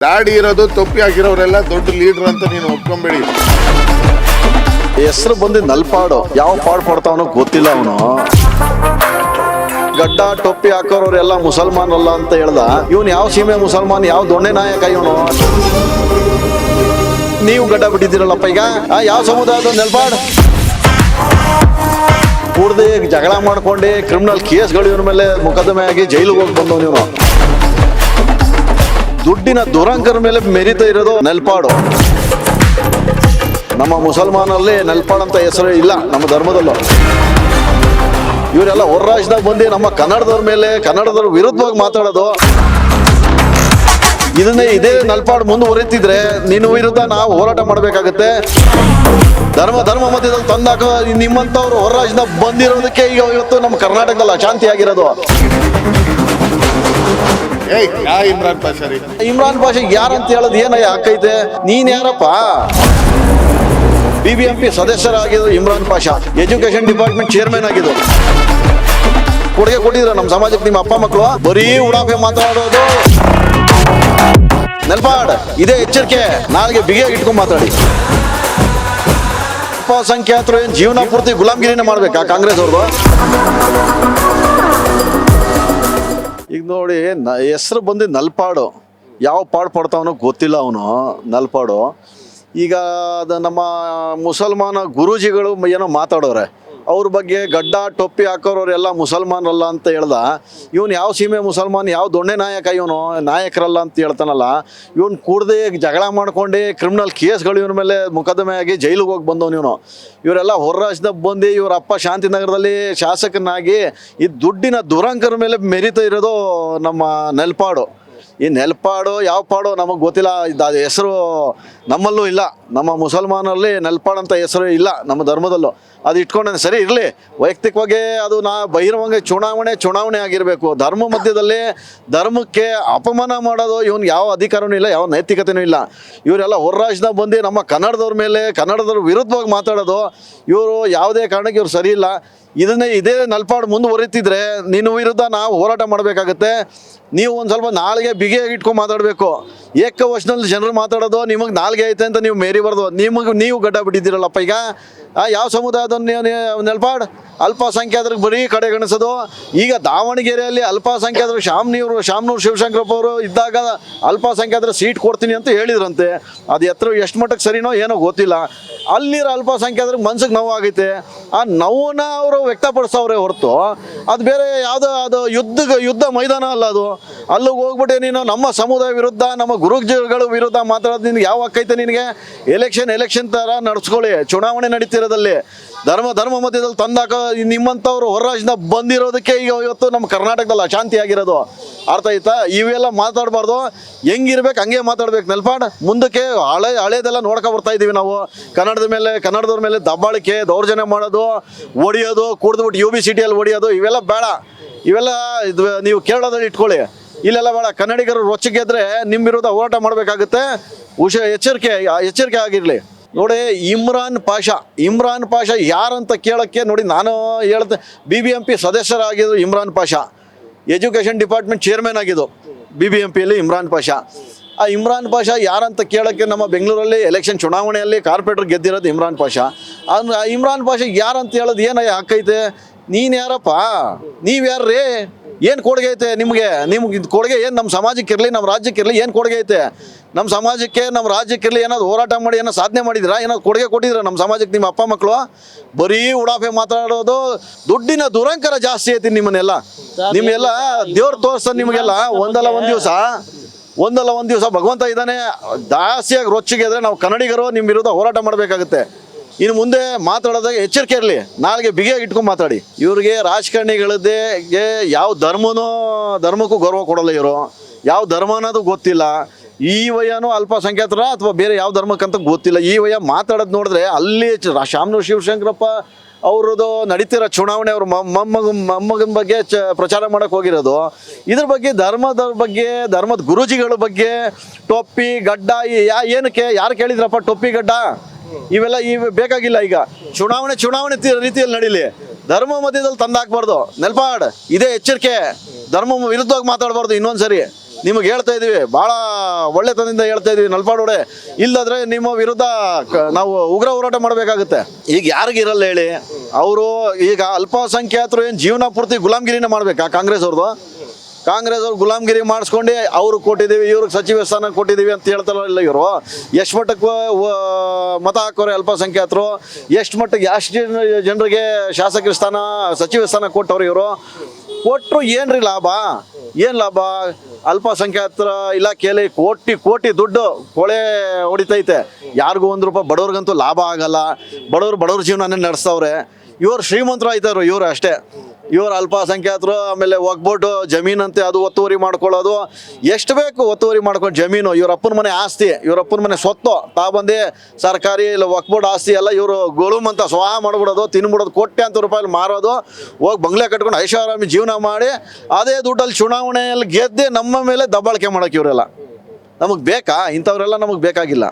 ದಾಡಿ ಇರೋದು ತೊಪ್ಪಿ ಹಾಕಿರೋರೆಲ್ಲ ದೊಡ್ಡ ಲೀಡರ್ ಅಂತ ನೀನು ಒಪ್ಕೊಂಬೇಡಿ. ಹೆಸರು ಬಂದು ನಲ್ಪಾಡು, ಯಾವ ಪಾಡು ಪಡ್ತಾವನೋ ಗೊತ್ತಿಲ್ಲ ಅವನು. ಗಡ್ಡ ಟೊಪ್ಪಿ ಹಾಕೋರೆಲ್ಲ ಮುಸಲ್ಮಾನ್ ಅಲ್ಲ ಅಂತ ಹೇಳ್ದ. ಇವನು ಯಾವ ಸೀಮೆ ಮುಸಲ್ಮಾನ್, ಯಾವ ದೊಣ್ಣೆ ನಾಯಕ ಇವನು? ನೀವು ಗಡ್ಡ ಬಿಟ್ಟಿದ್ದೀರಲ್ಲಪ್ಪ ಈಗ. ಯಾವ ಸಮುದಾಯದ ನೆಲ್ಪಾಡ್ ಕೂಡದೆ ಜಗಳ ಮಾಡ್ಕೊಂಡು ಕ್ರಿಮಿನಲ್ ಕೇಸ್ಗಳು ಇವನ ಮೇಲೆ ಮೊಕದ್ದಮೆ ಆಗಿ ಜೈಲಿಗೆ ಹೋಗಿ ಬಂದವನು ಇವನು. ದುಡ್ಡಿನ ದುರಂಕರ ಮೇಲೆ ಮೆರಿತಾ ಇರೋದು ನೆಲ್ಪಾಡು. ನಮ್ಮ ಮುಸಲ್ಮಾನಲ್ಲಿ ನೆಲ್ಪಾಡ್ ಅಂತ ಹೆಸರು ಇಲ್ಲ ನಮ್ಮ ಧರ್ಮದಲ್ಲೂ. ಇವರೆಲ್ಲ ಹೊರ ರಾಜ್ಯದಾಗ ಬಂದು ನಮ್ಮ ಕನ್ನಡದವ್ರ ಮೇಲೆ, ಕನ್ನಡದವ್ರ ವಿರುದ್ಧವಾಗಿ ಮಾತಾಡೋದು. ಇದೇ ನಲ್ಪಾಡ್ ಮುಂದುವರಿತಿದ್ರೆ ನಿನ್ನ ವಿರುದ್ಧ ನಾವು ಹೋರಾಟ ಮಾಡಬೇಕಾಗುತ್ತೆ. ಧರ್ಮ ಮಧ್ಯದಲ್ಲಿ ತಂದಾಕ ನಿಮ್ಮಂಥವ್ರು ಹೊರ ರಾಜ್ಯದಾಗ ಬಂದಿರೋದಕ್ಕೆ ಈಗ ಇವತ್ತು ನಮ್ಮ ಕರ್ನಾಟಕದಲ್ಲಿ ಅಶಾಂತಿ ಆಗಿರೋದು. ಇಮ್ರಾನ್ ಪಾಷಾ ರೀ, ಇಮ್ರಾನ್ ಪಾಷಾ ಯಾರಂತ ಹೇಳೋದು ಏನಯ್ಯ ಹಾಕೈತೆ? ನೀನ್ ಯಾರಪ್ಪ? BBMP ಸದಸ್ಯರಾಗಿದ್ದು Imran Pasha, education department chairman ಆಗಿದ್ದು. ಕೊಡುಗೆ ಕೊಟ್ಟಿದ್ರ ನಮ್ಮ ಸಮಾಜಕ್ಕೆ ನಿಮ್ಮ ಅಪ್ಪ ಮಕ್ಕಳು? ಬರೀ ಉಡಾಫೆ ಮಾತಾಡೋದು. ನೆಲ್ಪಾಡ್ ಇದೇ ಎಚ್ಚರಿಕೆ, ನಾಳೆಗೆ ಬಿಗೆ ಇಟ್ಕೊಂಡ್ ಮಾತಾಡಿ. ಅಲ್ಪಸಂಖ್ಯಾತರು ಏನ್ ಜೀವನ ಪೂರ್ತಿ ಗುಲಾಮ್ಗಿರಿನ ಮಾಡ್ಬೇಕಾ ಕಾಂಗ್ರೆಸ್ ಅವ್ರದ್ದು? ಈಗ ನೋಡಿ, ಹೆಸರು ಬಂದು ನಲ್ಪಾಡು, ಯಾವ ಪಾಡು ಪಡ್ತಾವನೋ ಗೊತ್ತಿಲ್ಲ ಅವನು. ನಲ್ಪಾಡು ಈಗ ಅದು ನಮ್ಮ ಮುಸಲ್ಮಾನ ಗುರೂಜಿಗಳು ಏನೋ ಮಾತಾಡೋರೆ ಅವ್ರ ಬಗ್ಗೆ. ಗಡ್ಡ ಟೊಪ್ಪಿ ಹಾಕೋರೆಲ್ಲ ಮುಸಲ್ಮಾನರಲ್ಲ ಅಂತ ಹೇಳ್ದ. ಇವನು ಯಾವ ಸೀಮೆ ಮುಸಲ್ಮಾನ್, ಯಾವ ದೊಣ್ಣೆ ನಾಯಕ ಇವನು? ನಾಯಕರಲ್ಲ ಅಂತ ಹೇಳ್ತಾನಲ್ಲ ಇವನು. ಕೂಡದೆ ಜಗಳ ಮಾಡ್ಕೊಂಡು ಕ್ರಿಮಿನಲ್ ಕೇಸ್ಗಳು ಇವನ ಮೇಲೆ ಮೊಕದ್ದಮೆ ಆಗಿ ಜೈಲಿಗೆ ಹೋಗಿ ಬಂದವನು ಇವನು. ಇವರೆಲ್ಲ ಹೊರ ರಾಜ್ಯದಾಗ ಬಂದು ಇವ್ರ ಅಪ್ಪ ಶಾಂತಿನಗರದಲ್ಲಿ ಶಾಸಕನಾಗಿ ಈ ದುಡ್ಡಿನ ದುರಂಕರ ಮೇಲೆ ಮೆರಿತಾ ಇರೋದು ನಮ್ಮ ನೆಲ್ಪಾಡು. ಈ ನೆಲ್ಪಾಡು ಯಾವ ಪಾಡು ನಮಗೆ ಗೊತ್ತಿಲ್ಲ. ಅದು ಹೆಸರು ನಮ್ಮಲ್ಲೂ ಇಲ್ಲ, ನಮ್ಮ ಮುಸಲ್ಮಾನಲ್ಲಿ ನೆಲ್ಪಾಡ್ ಅಂತ ಹೆಸರು ಇಲ್ಲ ನಮ್ಮ ಧರ್ಮದಲ್ಲೂ. ಅದು ಇಟ್ಕೊಂಡೆ ಸರಿ ಇರಲಿ. ವೈಯಕ್ತಿಕವಾಗಿ ಅದು ಬಹಿರಂಗ ಚುನಾವಣೆ ಆಗಿರಬೇಕು. ಧರ್ಮ ಮಧ್ಯದಲ್ಲಿ ಧರ್ಮಕ್ಕೆ ಅಪಮಾನ ಮಾಡೋದು ಇವನ್ಗೆ ಯಾವ ಅಧಿಕಾರನೂ ಇಲ್ಲ, ಯಾವ ನೈತಿಕತೆಯೂ ಇಲ್ಲ. ಇವರೆಲ್ಲ ಹೊರ ರಾಜ್ಯದಾಗ ಬಂದು ನಮ್ಮ ಕನ್ನಡದವ್ರ ಮೇಲೆ, ಕನ್ನಡದವ್ರ ವಿರುದ್ಧವಾಗಿ ಮಾತಾಡೋದು. ಇವರು ಯಾವುದೇ ಕಾರಣಕ್ಕೆ ಇವ್ರು ಸರಿ ಇಲ್ಲ. ಇದೇ ನಲ್ಪಾಡು ಮುಂದುವರಿತಿದ್ರೆ ನಿನ್ನ ವಿರುದ್ಧ ನಾವು ಹೋರಾಟ ಮಾಡಬೇಕಾಗತ್ತೆ. ನೀವು ಒಂದು ಸ್ವಲ್ಪ ನಾಳೆಗೆ ಬಿಗಿಯಾಗಿ ಇಟ್ಕೊಂಡು ಮಾತಾಡಬೇಕು. ಏಕವಚನದಲ್ಲಿ ಜನರು ಮಾತಾಡೋದು ನಿಮಗೆ ನಾಲ್ಗೆ ಐತೆ ಅಂತ ನೀವು ಮೇರಿಬಾರ್ದು. ನೀವು ಗಡ್ಡ ಬಿಟ್ಟಿದ್ದೀರಲ್ಲಪ್ಪ ಈಗ. ಯಾವ ಸಮುದಾಯದ ನೆಲ್ಪಾಡ್? ಅಲ್ಪಸಂಖ್ಯಾತರಿಗೆ ಬರೀ ಕಡೆಗಣಿಸೋದು. ಈಗ ದಾವಣಗೆರೆಯಲ್ಲಿ ಅಲ್ಪಸಂಖ್ಯಾತರು ಶಾಮನೂರು ಶಿವಶಂಕರಪ್ಪ ಅವರು ಇದ್ದಾಗ ಅಲ್ಪಸಂಖ್ಯಾತರ ಸೀಟ್ ಕೊಡ್ತೀನಿ ಅಂತ ಹೇಳಿದ್ರಂತೆ. ಅದು ಎಷ್ಟು ಮಟ್ಟಕ್ಕೆ ಸರಿನೋ ಏನೋ ಗೊತ್ತಿಲ್ಲ. ಅಲ್ಲಿರೋ ಅಲ್ಪಸಂಖ್ಯಾತರಿಗೆ ಮನ್ಸಿಗೆ ನೋವಾಗೈತೆ. ಆ ನೋವನ್ನ ಅವರು ವ್ಯಕ್ತಪಡಿಸೋರೆ ಹೊರತು ಅದು ಬೇರೆ ಯಾವುದೋ ಅದು ಯುದ್ಧ ಮೈದಾನ ಅಲ್ಲ ಅದು. ಅಲ್ಲಿಗೆ ಹೋಗ್ಬಿಟ್ಟೆ ನೀನು ನಮ್ಮ ಸಮುದಾಯ ವಿರುದ್ಧ, ನಮ್ಮ ಗುರುಗಳ ವಿರುದ್ಧ ಮಾತಾಡೋದು ನಿನ್ಗೆ ಯಾವ ಹಕ್ಕೈತೆ ನಿನಗೆ? ಎಲೆಕ್ಷನ್ ಥರ ನಡೆಸ್ಕೊಳ್ಳಿ. ಚುನಾವಣೆ ನಡೀತಿರೋದಲ್ಲಿ ಧರ್ಮ ಮಧ್ಯದಲ್ಲಿ ತಂದಾಕ ನಿಮ್ಮಂಥವ್ರು ಹೊರ ರಾಜ್ಯದಿಂದ ಬಂದಿರೋದಕ್ಕೆ ಈಗ ಇವತ್ತು ನಮ್ಮ ಕರ್ನಾಟಕದಲ್ಲಿ ಅಶಾಂತಿ ಆಗಿರೋದು. ಅರ್ಥ ಆಯ್ತಾ? ಇವೆಲ್ಲ ಮಾತಾಡಬಾರ್ದು. ಹೆಂಗಿರ್ಬೇಕು ಹಂಗೆ ಮಾತಾಡ್ಬೇಕು ನೆಲ್ಪಾಡ್. ಮುಂದಕ್ಕೆ ಹಳೇದೆಲ್ಲ ನೋಡ್ಕೊ ಬರ್ತಾ ಇದ್ದೀವಿ ನಾವು. ಕನ್ನಡದವ್ರ ಮೇಲೆ ದಬ್ಬಾಳಿಕೆ, ದೌರ್ಜನ್ಯ ಮಾಡೋದು, ಹೊಡಿಯೋದು, ಕುಡಿದ್ಬಿಟ್ಟು UBCTಯಲ್ಲಿ ಹೊಡಿಯೋದು, ಇವೆಲ್ಲ ಬೇಡ. ಇವೆಲ್ಲ ನೀವು ಕೇರಳದಲ್ಲಿ ಇಟ್ಕೊಳ್ಳಿ, ಇಲ್ಲೆಲ್ಲ ಬೇಡ. ಕನ್ನಡಿಗರು ರೊಚ್ಚಿಗೆದ್ರೆ ನಿಮ್ಮ ವಿರುದ್ಧ ಹೋರಾಟ ಮಾಡಬೇಕಾಗುತ್ತೆ. ಎಚ್ಚರಿಕೆ ಆಗಿರಲಿ. ನೋಡಿ, ಇಮ್ರಾನ್ ಪಾಷಾ ಯಾರಂತ ಕೇಳೋಕ್ಕೆ ನೋಡಿ ನಾನು ಹೇಳ್ತೆ. BBMP ಸದಸ್ಯರಾಗಿದ್ದು Imran Pasha, education department chairman ಆಗಿದ್ದು BBMPಯಲ್ಲಿ ಇಮ್ರಾನ್ ಪಾಷಾ. ಆ ಇಮ್ರಾನ್ ಪಾಷಾ ಯಾರಂತ ಕೇಳೋಕ್ಕೆ ನಮ್ಮ ಬೆಂಗಳೂರಲ್ಲಿ ಎಲೆಕ್ಷನ್ ಚುನಾವಣೆಯಲ್ಲಿ ಕಾರ್ಪೊರೇಟರ್ ಗೆದ್ದಿರೋದು ಇಮ್ರಾನ್ ಪಾಷಾ. ಇಮ್ರಾನ್ ಪಾಷಾ ಯಾರಂತ ಹೇಳೋದು ಏನಯ್ಯ ಹಾಕೈತೆ? ನೀನು ಯಾರಪ್ಪ? ನೀವು ಯಾರ್ರೀ? ಏನು ಕೊಡುಗೆ ಐತೆ ನಿಮಗೆ ಕೊಡುಗೆ ಏನು? ನಮ್ಮ ಸಮಾಜಕ್ಕಿರಲಿ, ನಮ್ಮ ರಾಜ್ಯಕ್ಕಿರಲಿ ಏನು ಕೊಡುಗೆ ಐತೆ? ನಮ್ಮ ಸಮಾಜಕ್ಕೆ, ನಮ್ಮ ರಾಜ್ಯಕ್ಕಿರಲಿ ಏನಾದ್ರು ಹೋರಾಟ ಮಾಡಿ ಏನೋ ಸಾಧನೆ ಮಾಡಿದಿರಾ? ಏನಾದ್ರು ಕೊಡುಗೆ ಕೊಟ್ಟಿದ್ದೀರಾ ನಮ್ಮ ಸಮಾಜಕ್ಕೆ ನಿಮ್ಮ ಅಪ್ಪ ಮಕ್ಕಳು? ಬರೀ ಉಡಾಫೆ ಮಾತಾಡೋದು. ದುಡ್ಡಿನ ದುರಂಕರ ಜಾಸ್ತಿ ಐತಿ ನಿಮ್ಮನ್ನೆಲ್ಲ. ನಿಮ್ಮೆಲ್ಲ ದೇವ್ರು ತೋರಿಸ್ತಾನೆ ನಿಮಗೆಲ್ಲ. ಒಂದಲ್ಲ ಒಂದು ದಿವಸ ಭಗವಂತ ಇದ್ದಾನೆ. ಜಾಸ್ತಿಯಾಗಿ ರೊಚ್ಚಿಗೆ ಇದ್ರೆ ನಾವು ಕನ್ನಡಿಗರು ನಿಮ್ಮ ವಿರುದ್ಧ ಹೋರಾಟ ಮಾಡಬೇಕಾಗುತ್ತೆ. ಇನ್ನು ಮುಂದೆ ಮಾತಾಡೋದಾಗ ಎಚ್ಚರಿಕೆ ಇರಲಿ. ನಾಳೆಗೆ ಬಿಗಿಯಾಗಿ ಇಟ್ಕೊಂಡು ಮಾತಾಡಿ. ಇವ್ರಿಗೆ ರಾಜಕಾರಣಿಗಳದ್ದೇ ಯಾವ ಧರ್ಮಕ್ಕೂ ಗೌರವ ಕೊಡಲ್ಲ ಇವರು. ಯಾವ ಧರ್ಮ ಅನ್ನೋದು ಗೊತ್ತಿಲ್ಲ. ಈ ವಯನೂ ಅಲ್ಪಸಂಖ್ಯಾತರ ಅಥವಾ ಬೇರೆ ಯಾವ ಧರ್ಮಕ್ಕಂತ ಗೊತ್ತಿಲ್ಲ. ಈ ವಯ ಮಾತಾಡೋದು ನೋಡಿದ್ರೆ ಅಲ್ಲಿ ಶಾಮನೂರು ಶಿವಶಂಕರಪ್ಪ ಅವ್ರದ್ದು ನಡೀತಿರೋ ಚುನಾವಣೆ, ಅವ್ರ ಮೊಮ್ಮಗನ ಬಗ್ಗೆ ಪ್ರಚಾರ ಮಾಡೋಕ್ಕೆ ಹೋಗಿರೋದು. ಇದ್ರ ಬಗ್ಗೆ ಧರ್ಮದ ಗುರೂಜಿಗಳ ಬಗ್ಗೆ ಟೊಪ್ಪಿ ಗಡ್ಡ ಏನಕ್ಕೆ ಯಾರು ಕೇಳಿದ್ರಪ್ಪ? ಟೊಪ್ಪಿ ಗಡ್ಡ ಇವೆಲ್ಲ ಬೇಕಾಗಿಲ್ಲ. ಈಗ ಚುನಾವಣೆ ರೀತಿಯಲ್ಲಿ ನಡೀಲಿ. ಧರ್ಮ ಮಧ್ಯದಲ್ಲಿ ತಂದಾಕ್ಬಾರ್ದು ನೆಲ್ಪಾಡ್. ಇದೇ ಎಚ್ಚರಿಕೆ. ಧರ್ಮ ವಿರುದ್ಧವಾಗಿ ಮಾತಾಡಬಾರ್ದು ಇನ್ನೊಂದ್ಸರಿ. ನಿಮಗೆ ಹೇಳ್ತಾ ಇದೀವಿ, ಭಾಳ ಒಳ್ಳೆತನದಿಂದ ಹೇಳ್ತಾ ಇದೀವಿ ನಲ್ಪಾಡೋಡೆ. ಇಲ್ಲದ್ರೆ ನಿಮ್ಮ ವಿರುದ್ಧ ನಾವು ಉಗ್ರ ಹೋರಾಟ ಮಾಡಬೇಕಾಗುತ್ತೆ. ಈಗ ಯಾರಿಗಿರಲ್ಲ ಹೇಳಿ, ಅವರು ಈಗ ಅಲ್ಪಸಂಖ್ಯಾತರು ಏನು ಜೀವನ ಪೂರ್ತಿ ಗುಲಾಮ್ಗಿರಿನೇ ಮಾಡಬೇಕಾ? ಕಾಂಗ್ರೆಸ್ ಅವ್ರು ಗುಲಾಮ್ಗಿರಿ ಮಾಡಿಸ್ಕೊಂಡು ಅವ್ರು ಕೊಟ್ಟಿದ್ದೀವಿ, ಇವ್ರಿಗೆ ಸಚಿವ ಸ್ಥಾನ ಕೊಟ್ಟಿದ್ದೀವಿ ಅಂತ ಹೇಳ್ತಾರಲ್ಲ ಇವರು. ಎಷ್ಟು ಮಟ್ಟಕ್ಕೆ ಮತ ಹಾಕೋರೆ ಅಲ್ಪಸಂಖ್ಯಾತರು? ಎಷ್ಟು ಮಟ್ಟಿಗೆ ಜನರಿಗೆ ಶಾಸಕರ ಸ್ಥಾನ, ಸಚಿವ ಸ್ಥಾನ ಕೊಟ್ಟವ್ರು ಇವರು? ಕೊಟ್ಟರು ಏನ್ರಿ ಲಾಭ? ಏನು ಲಾಭ? ಅಲ್ಪಸಂಖ್ಯಾತರ ಇಲಾಖೆಯಲ್ಲಿ ಕೋಟಿ ದುಡ್ಡು ಕೊಳೆ ಹೊಡಿತೈತೆ. ಯಾರಿಗೂ ₹1 ಬಡವ್ರಿಗಂತೂ ಲಾಭ ಆಗಲ್ಲ. ಬಡವ್ರ ಜೀವನನೇ ನಡೆಸ್ತವ್ರೆ. ಇವರು ಶ್ರೀಮಂತರು ಆಯ್ತಾರು, ಇವರು ಅಷ್ಟೇ. ಇವರು ಅಲ್ಪಸಂಖ್ಯಾತರು. ಆಮೇಲೆ ಒಗ್ಬೋಟು ಜಮೀನಂತೆ ಅದು ಒತ್ತುವರಿ ಮಾಡ್ಕೊಳ್ಳೋದು, ಎಷ್ಟು ಬೇಕು ಒತ್ತುವರಿ ಮಾಡ್ಕೊಂಡು ಜಮೀನು. ಇವರಪ್ಪನ ಮನೆ ಆಸ್ತಿ, ಇವರಪ್ಪನ ಮನೆ ಸ್ವತ್ತು ತಾಬಂದು ಸರ್ಕಾರಿ ಇಲ್ಲ ಒಗ್ಬೋಟ್ ಆಸ್ತಿ ಎಲ್ಲ ಇವರು ಗೊಳುಮಂತ ಸ್ವಾಹ ಮಾಡ್ಬಿಡೋದು, ತಿನ್ಬಿಡೋದು, ₹1,00,00,000 ಮಾರೋದು, ಹೋಗಿ ಬಂಗ್ಲೆ ಕಟ್ಕೊಂಡು ಐಷಾರಾಮಿ ಜೀವನ ಮಾಡಿ ಅದೇ ದುಡ್ಡಲ್ಲಿ ಚುನಾವಣೆಯಲ್ಲಿ ಗೆದ್ದೆ ನಮ್ಮ ಮೇಲೆ ದಬ್ಬಾಳಿಕೆ ಮಾಡೋಕೆ ಇವರೆಲ್ಲ. ನಮಗೆ ಬೇಕಾ? ಇಂಥವರೆಲ್ಲ ನಮಗೆ ಬೇಕಾಗಿಲ್ಲ.